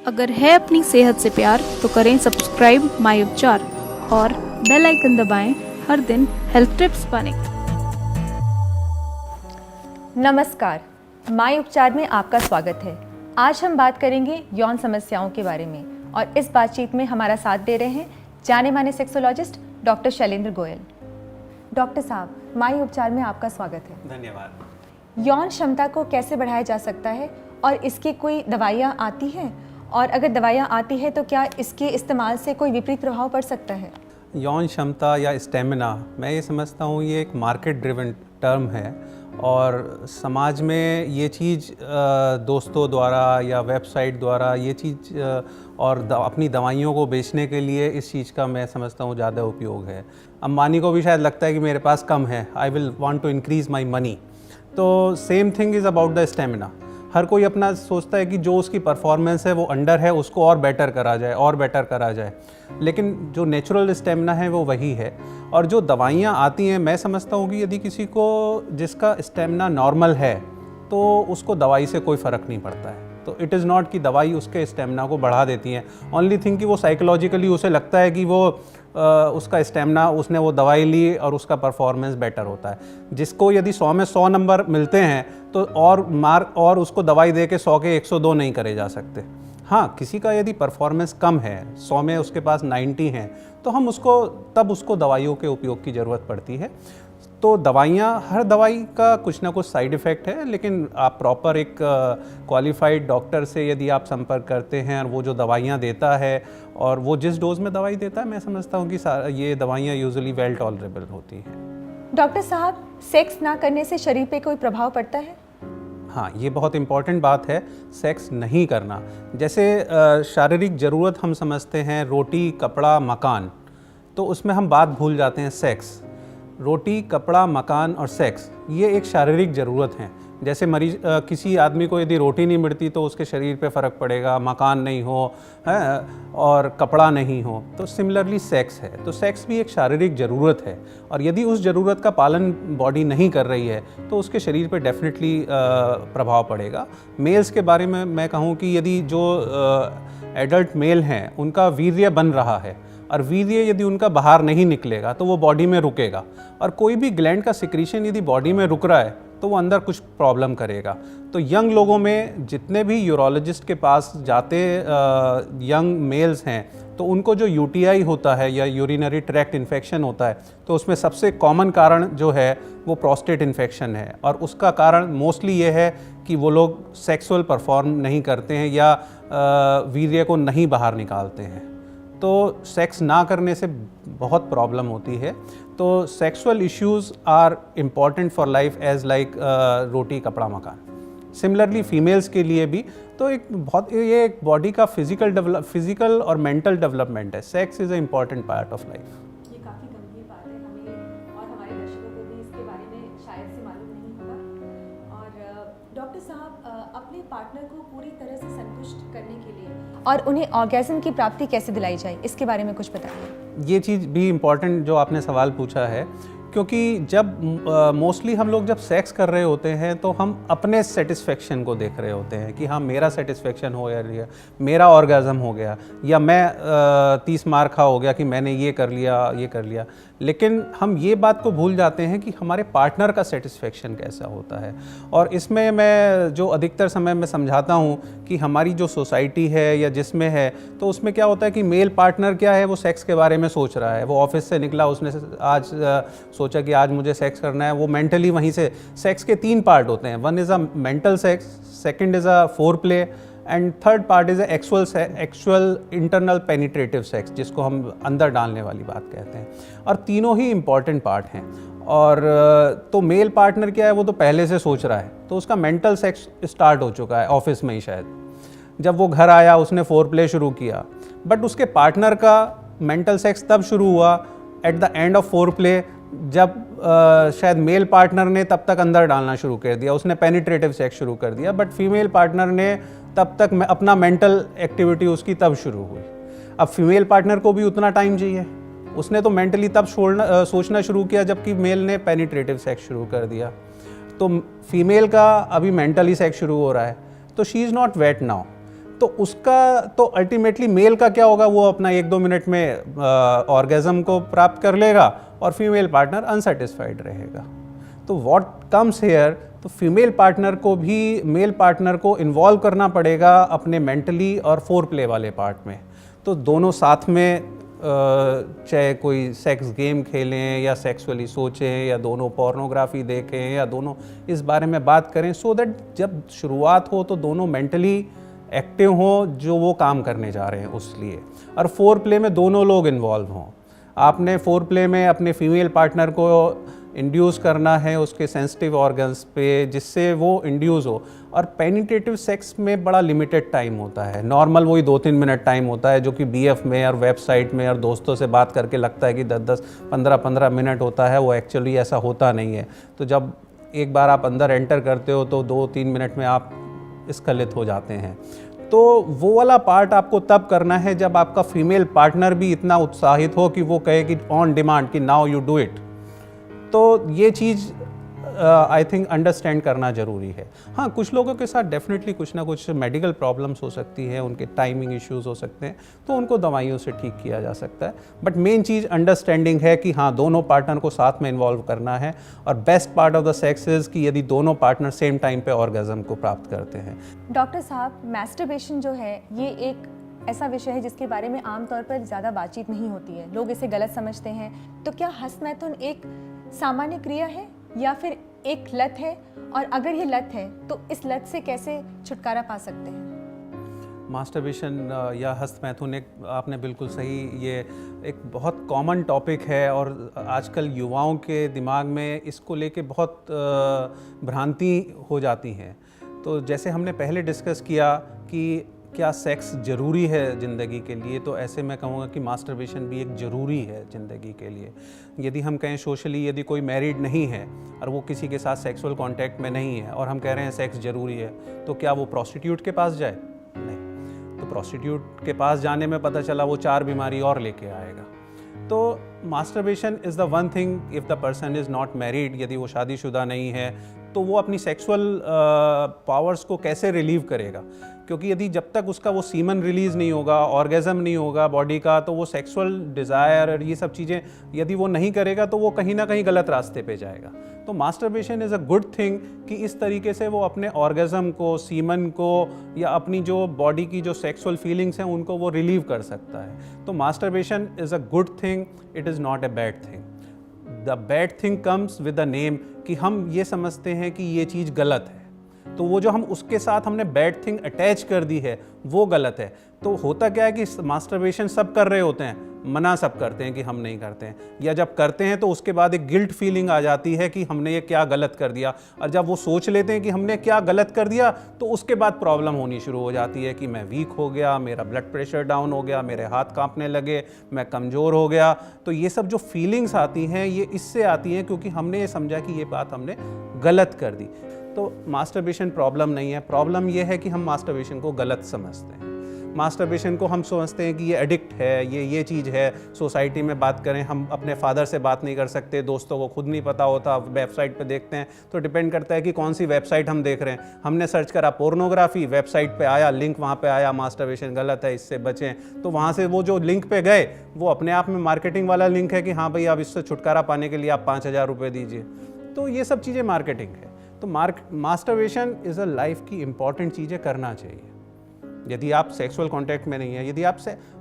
अगर है अपनी सेहत से प्यार तो करें सब्सक्राइब माय उपचार और बेल आइकन दबाएं हर दिन हेल्थ टिप्स पाने। नमस्कार, माय उपचार में आपका स्वागत है। आज हम बात करेंगे यौन समस्याओं के बारे में और इस बातचीत में हमारा साथ दे रहे हैं जाने माने sexologist doctor Shailendra Goyal. Doctor साहब, माय उपचार में आपका स्वागत है। धन्यवाद। यौन क्षमता को कैसे बढ़ाया जा सकता है और इसकी कोई दवाइयाँ आती हैं, और अगर दवाइयाँ आती हैं तो क्या इसके इस्तेमाल से कोई विपरीत प्रभाव पड़ सकता है? यौन क्षमता या स्टेमिना, मैं ये समझता हूँ ये एक मार्केट ड्रिवन टर्म है और समाज में ये चीज़ दोस्तों द्वारा या वेबसाइट द्वारा ये चीज़ और अपनी दवाइयों को बेचने के लिए इस चीज़ का मैं समझता हूँ ज़्यादा उपयोग है। अंबानी को भी शायद लगता है कि मेरे पास कम है, I will want to increase my money. तो same thing is about the stamina. हर कोई अपना सोचता है कि जो उसकी परफॉर्मेंस है वो अंडर है, उसको और बेटर करा जाए और बेटर करा जाए, लेकिन जो नेचुरल स्टेमिना है वो वही है। और जो दवाइयाँ आती हैं, मैं समझता हूँ कि यदि किसी को जिसका स्टेमिना नॉर्मल है तो उसको दवाई से कोई फ़र्क नहीं पड़ता है। तो इट इज़ नॉट कि दवाई उसके स्टेमिना को बढ़ा देती हैं। ओनली थिंग कि वो साइकोलॉजिकली उसे लगता है कि वो उसका स्टेमिना, उसने वो दवाई ली और उसका परफॉर्मेंस बेटर होता है। जिसको यदि 100 में 100 नंबर मिलते हैं तो और उसको दवाई दे के 100 के 102 नहीं करे जा सकते। हाँ, किसी का यदि परफॉर्मेंस कम है, 100 में उसके पास 90 हैं, तो हम उसको दवाइयों के उपयोग की ज़रूरत पड़ती है। तो दवाइयाँ, हर दवाई का कुछ ना कुछ साइड इफ़ेक्ट है, लेकिन आप प्रॉपर एक क्वालिफाइड डॉक्टर से यदि आप संपर्क करते हैं और वो जो दवाइयाँ देता है और वो जिस डोज में दवाई देता है, मैं समझता हूँ कि ये दवाइयाँ यूजुअली वेल टॉलरेबल होती हैं। डॉक्टर साहब, सेक्स ना करने से शरीर पे कोई प्रभाव पड़ता है? हाँ, ये बहुत इम्पॉर्टेंट बात है, सेक्स नहीं करना। जैसे शारीरिक ज़रूरत हम समझते हैं रोटी, कपड़ा, मकान, तो उसमें हम बात भूल जाते हैं सेक्स। रोटी, कपड़ा, मकान और सेक्स ये एक शारीरिक ज़रूरत है। जैसे किसी आदमी को यदि रोटी नहीं मिलती तो उसके शरीर पे फ़र्क पड़ेगा, मकान नहीं हो है और कपड़ा नहीं हो, तो सिमिलरली सेक्स है। तो सेक्स भी एक शारीरिक ज़रूरत है और यदि उस ज़रूरत का पालन बॉडी नहीं कर रही है तो उसके शरीर पे डेफिनेटली प्रभाव पड़ेगा। मेल्स के बारे में मैं कहूँ कि यदि जो एडल्ट मेल हैं उनका वीर्य बन रहा है और वीर्य यदि उनका बाहर नहीं निकलेगा तो वो बॉडी में रुकेगा, और कोई भी ग्लैंड का सिक्रीशन यदि बॉडी में रुक रहा है तो वो अंदर कुछ प्रॉब्लम करेगा। तो यंग लोगों में जितने भी यूरोलॉजिस्ट के पास जाते यंग मेल्स हैं तो उनको जो यूटीआई होता है या यूरिनरी ट्रैक्ट इन्फेक्शन होता है, तो उसमें सबसे कॉमन कारण जो है वो प्रोस्टेट इन्फेक्शन है। और उसका कारण मोस्टली ये है कि वो लोग सेक्सुअल परफॉर्म नहीं करते हैं या वीर्य को नहीं बाहर निकालते हैं। तो सेक्स ना करने से बहुत प्रॉब्लम होती है। तो sexual issues are important for life as like roti, kapda, makaan. Similarly females के लिए भी तो ये एक बॉडी का फिजिकल और मेंटल डेवलपमेंट है। Sex is a important part of life. ये काफ़ी गंभीर बात है, हमें और हमारे दर्शकों को भी इसके बारे में शायद से मालूम नहीं होगा। और डॉक्टर साहब, अपने पार्टनर को पूरी तरह से संतुष्ट करने के लिए और उन्हें ऑर्गेज़म की प्राप्ति कैसे दिलाई जाए, इसके बारे में कुछ बताइए। ये चीज़ भी इम्पॉर्टेंट जो आपने सवाल पूछा है, क्योंकि जब मोस्टली हम लोग जब सेक्स कर रहे होते हैं तो हम अपने सेटिस्फेक्शन को देख रहे होते हैं कि हाँ मेरा सेटिस्फेक्शन हो या मेरा ऑर्गेज़म हो गया या मैं 30 मार खा हो गया कि मैंने ये कर लिया। लेकिन हम ये बात को भूल जाते हैं कि हमारे पार्टनर का सेटिस्फेक्शन कैसा होता है। और इसमें मैं जो अधिकतर समय में समझाता हूँ कि हमारी जो सोसाइटी है या जिसमें है, तो उसमें क्या होता है कि मेल पार्टनर क्या है, वो सेक्स के बारे में सोच रहा है। वो ऑफिस से निकला, उसने आज सोचा कि आज मुझे सेक्स करना है, वो मेंटली वहीं से। सेक्स के 3 पार्ट होते हैं, one is a mental sex, second is a four play and third part is actual internal penetrative sex, जिसको हम अंदर डालने वाली बात कहते हैं। और तीनों ही इम्पॉर्टेंट पार्ट हैं। और तो मेल पार्टनर क्या है, वो तो पहले से सोच रहा है, तो उसका मेंटल सेक्स स्टार्ट हो चुका है ऑफिस में ही शायद। जब वो घर आया उसने फोर प्ले शुरू किया, बट उसके पार्टनर का मेंटल सेक्स तब शुरू हुआ at the end of four play, जब शायद मेल पार्टनर ने तब तक अंदर डालना शुरू कर दिया, उसने पेनिट्रेटिव सेक्स शुरू कर दिया, बट फीमेल पार्टनर ने तब तक अपना मेंटल एक्टिविटी उसकी तब शुरू हुई। अब फीमेल पार्टनर को भी उतना टाइम चाहिए, उसने तो मेंटली तब सोचना शुरू किया जबकि मेल ने पेनिट्रेटिव सेक्स शुरू कर दिया। तो फीमेल का अभी मेंटली सेक्स शुरू हो रहा है, तो she is not wait now. तो उसका तो अल्टीमेटली मेल का क्या होगा, वो अपना 1-2 मिनट में ऑर्गेज़म को प्राप्त कर लेगा और फीमेल पार्टनर अनसेटिस्फाइड रहेगा। तो व्हाट कम्स हेयर, तो फीमेल पार्टनर को भी मेल पार्टनर को इन्वॉल्व करना पड़ेगा अपने मेंटली और फोर प्ले वाले पार्ट में। तो दोनों साथ में चाहे कोई सेक्स गेम खेलें या सेक्सुअली सोचें या दोनों पोर्नोग्राफी देखें या दोनों इस बारे में बात करें, सो दैट जब शुरुआत हो तो दोनों मेंटली एक्टिव हों जो वो काम करने जा रहे हैं उस लिए, और फोर प्ले में दोनों लोग इन्वॉल्व हों। आपने फोर प्ले में अपने फीमेल पार्टनर को इंड्यूस करना है उसके सेंसिटिव ऑर्गन्स पे जिससे वो इंड्यूस हो, और पेनिट्रेटिव सेक्स में बड़ा लिमिटेड टाइम होता है, नॉर्मल वही 2-3 मिनट टाइम होता है, जो कि बीएफ में और वेबसाइट में और दोस्तों से बात करके लगता है कि 10-10, 15-15 मिनट होता है, वो एक्चुअली ऐसा होता नहीं है। तो जब एक बार आप अंदर एंटर करते हो तो 2-3 मिनट में आप स्खलित हो जाते हैं। तो वो वाला पार्ट आपको तब करना है जब आपका फीमेल पार्टनर भी इतना उत्साहित हो कि वो कहे कि ऑन डिमांड कि नाउ यू डू इट। तो ये चीज़ आई थिंक अंडरस्टैंड करना ज़रूरी है। हाँ, कुछ लोगों के साथ डेफिनेटली कुछ ना कुछ मेडिकल प्रॉब्लम्स हो सकती है, उनके टाइमिंग इश्यूज हो सकते हैं, तो उनको दवाइयों से ठीक किया जा सकता है। बट मेन चीज़ अंडरस्टैंडिंग है कि हाँ, दोनों पार्टनर को साथ में इन्वॉल्व करना है, और best part of the sex is कि यदि दोनों पार्टनर सेम टाइम पे ऑर्गेज़म को प्राप्त करते हैं। डॉक्टर साहब, मैस्टरबेशन जो है ये एक ऐसा विषय है जिसके बारे में आमतौर पर ज़्यादा बातचीत नहीं होती है, लोग इसे गलत समझते हैं। तो क्या हस्तमैथुन एक सामान्य क्रिया है या फिर एक लत है, और अगर ये लत है तो इस लत से कैसे छुटकारा पा सकते हैं? मास्टरबेशन या हस्तमैथुन, एक आपने बिल्कुल सही, ये एक बहुत कॉमन टॉपिक है और आजकल युवाओं के दिमाग में इसको लेके बहुत भ्रांति हो जाती हैं। तो जैसे हमने पहले डिस्कस किया कि क्या सेक्स ज़रूरी है ज़िंदगी के लिए, तो ऐसे मैं कहूँगा कि मास्टरबेशन भी एक ज़रूरी है ज़िंदगी के लिए। यदि हम कहें सोशली, यदि कोई मैरिड नहीं है और वो किसी के साथ सेक्सुअल कांटेक्ट में नहीं है और हम कह रहे हैं सेक्स ज़रूरी है, तो क्या वो प्रोस्टिट्यूट के पास जाए? नहीं। तो प्रोस्टिट्यूट के पास जाने में पता चला वो 4 बीमारी और लेके आएगा। तो masturbation is the one thing, if the person is not married, यदि वो शादीशुदा नहीं है, तो वो अपनी सेक्सुअल पावर्स को कैसे रिलीव करेगा? क्योंकि यदि जब तक उसका वो सीमन रिलीज़ नहीं होगा, ऑर्गेज़म नहीं होगा बॉडी का, तो वो सेक्सुअल डिज़ायर और ये सब चीज़ें यदि वो नहीं करेगा तो वो कहीं ना कहीं गलत रास्ते पे जाएगा। तो masturbation is a good thing कि इस तरीके से वो अपने ऑर्गेज़म को, सीमन को या अपनी जो बॉडी की जो सेक्सुअल फीलिंग्स हैं उनको वो रिलीव कर सकता है। तो masturbation is a good thing, it is not a bad thing. The bad thing comes with the name, कि हम ये समझते हैं कि ये चीज़ गलत है, तो वो जो हम उसके साथ हमने बैड थिंग अटैच कर दी है वो गलत है। तो होता क्या है कि मास्टरबेशन सब कर रहे होते हैं, मना सब करते हैं कि हम नहीं करते हैं, या जब करते हैं तो उसके बाद एक गिल्ट फीलिंग आ जाती है कि हमने ये क्या गलत कर दिया, और जब वो सोच लेते हैं कि हमने क्या गलत कर दिया तो उसके बाद प्रॉब्लम होनी शुरू हो जाती है कि मैं वीक हो गया, मेरा ब्लड प्रेशर डाउन हो गया, मेरे हाथ कांपने लगे, मैं कमज़ोर हो गया। तो ये सब जो फीलिंग्स आती हैं ये इससे आती हैं क्योंकि हमने ये समझा कि ये बात हमने गलत कर दी। तो मास्टरबेशन प्रॉब्लम नहीं है, प्रॉब्लम ये है कि हम मास्टरबेशन को गलत समझते हैं। मास्टरबेशन को हम समझते हैं कि ये एडिक्ट है, ये चीज़ है। सोसाइटी में बात करें, हम अपने फादर से बात नहीं कर सकते, दोस्तों को खुद नहीं पता होता, वेबसाइट पे देखते हैं, तो डिपेंड करता है कि कौन सी वेबसाइट हम देख रहे हैं। हमने सर्च करा पोर्नोग्राफी, वेबसाइट पे आया, लिंक वहाँ पे आया, मास्टरबेशन गलत है, इससे बचें, तो वहाँ से वो जो लिंक पे गए वो अपने आप में मार्केटिंग वाला लिंक है कि हाँ भाई अब इससे छुटकारा पाने के लिए आप 5,000 रुपये दीजिए। तो ये सब चीज़ें मार्केटिंग है। तो मास्टरबेशन इज़ अ लाइफ की इंपॉर्टेंट चीज़ें करना चाहिए यदि आप सेक्सुअल कांटेक्ट में नहीं है। यदि आप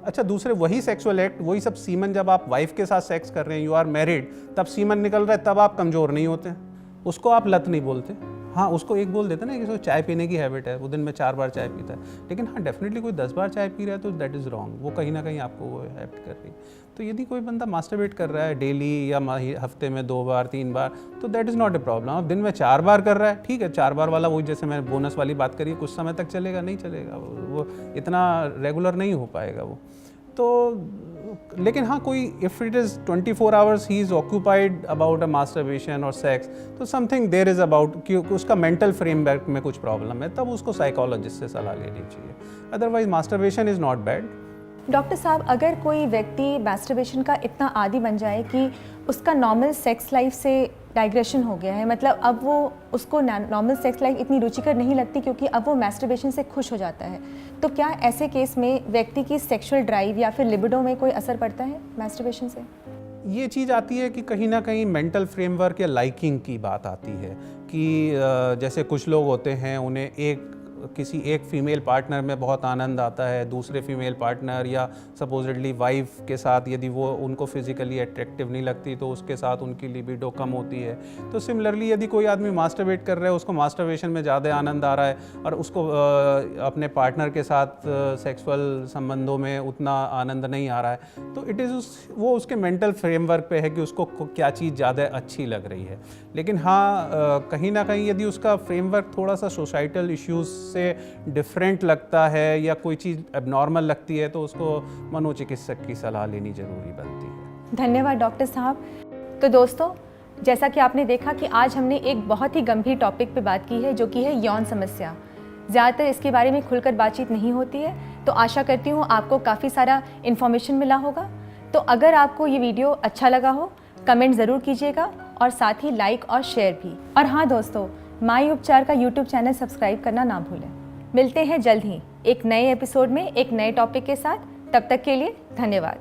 अच्छा दूसरे वही सेक्सुअल एक्ट, वही सब सीमन जब आप वाइफ के साथ सेक्स कर रहे हैं, यू आर मैरिड, तब सीमन निकल रहा है, तब आप कमज़ोर नहीं होते, उसको आप लत नहीं बोलते। हाँ, उसको एक बोल देते ना कि उसको चाय पीने की हैबिट है, वो दिन में 4 बार चाय पीता है, लेकिन हाँ डेफिनेटली कोई 10 बार चाय पी रहा है तो दैट इज़ रॉन्ग, वो कहीं ना कहीं आपको वो हैबिट कर रही है। तो यदि कोई बंदा मास्टरबेट कर रहा है डेली या हफ्ते में 2 बार 3 बार, तो that is not a problem. अब दिन में 4 बार कर रहा है, ठीक है, 4 बार वाला वही जैसे मैंने बोनस वाली बात करी, कुछ समय तक चलेगा, नहीं चलेगा, वो इतना रेगुलर नहीं हो पाएगा वो। तो लेकिन हाँ, कोई if it is 24 hours he is occupied about a masturbation और सेक्स, तो समथिंग देयर इज़ अबाउट कि उसका मेंटल फ्रेमवर्क में कुछ प्रॉब्लम है, तब उसको साइकोलॉजिस्ट से सलाह लेनी चाहिए। Otherwise masturbation is not bad. Doctor साहब, अगर कोई व्यक्ति मैस्टरबेशन का इतना आदी बन जाए कि उसका नॉर्मल सेक्स लाइफ से डाइग्रेशन हो गया है, मतलब अब वो उसको नॉर्मल सेक्स लाइफ इतनी रुचिकर नहीं लगती क्योंकि अब वो मैस्टरबेशन से खुश हो जाता है, तो क्या ऐसे केस में व्यक्ति की सेक्सुअल ड्राइव या फिर लिबिडो में कोई असर पड़ता है मैस्टरबेशन से? ये चीज़ आती है कि कहीं ना कहीं मेंटल फ्रेमवर्क या लाइकिंग की बात आती है कि जैसे कुछ लोग होते हैं उन्हें किसी एक फीमेल पार्टनर में बहुत आनंद आता है, दूसरे फीमेल पार्टनर या सपोजिटली वाइफ के साथ यदि वो उनको फिजिकली अट्रैक्टिव नहीं लगती तो उसके साथ उनकी लिबिडो कम होती है। तो सिमिलरली यदि कोई आदमी मास्टरबेट कर रहा है, उसको मास्टरबेशन में ज़्यादा आनंद आ रहा है और उसको अपने पार्टनर के साथ सेक्सुअल संबंधों में उतना आनंद नहीं आ रहा है, तो इट इज़ वो उसके मेंटल फ्रेमवर्क पे है कि उसको क्या चीज़ ज़्यादा अच्छी लग रही है। लेकिन हाँ, कहीं ना कहीं यदि उसका फ्रेमवर्क थोड़ा सा सोसाइटल इश्यूज़ से डिफरेंट लगता है या कोई चीज़ एबनॉर्मल लगती है तो उसको मनोचिकित्सक की सलाह लेनी ज़रूरी बनती है। धन्यवाद डॉक्टर साहब। तो दोस्तों, जैसा कि आपने देखा कि आज हमने एक बहुत ही गंभीर टॉपिक पे बात की है, जो कि है यौन समस्या। ज़्यादातर इसके बारे में खुलकर बातचीत नहीं होती है, तो आशा करती हूँ आपको काफ़ी सारा इन्फॉर्मेशन मिला होगा। तो अगर आपको ये वीडियो अच्छा लगा हो, कमेंट ज़रूर कीजिएगा और साथ ही लाइक और शेयर भी। और हाँ दोस्तों, माई उपचार का यूट्यूब चैनल सब्सक्राइब करना ना भूलें। मिलते हैं जल्द ही एक नए एपिसोड में एक नए टॉपिक के साथ। तब तक के लिए धन्यवाद।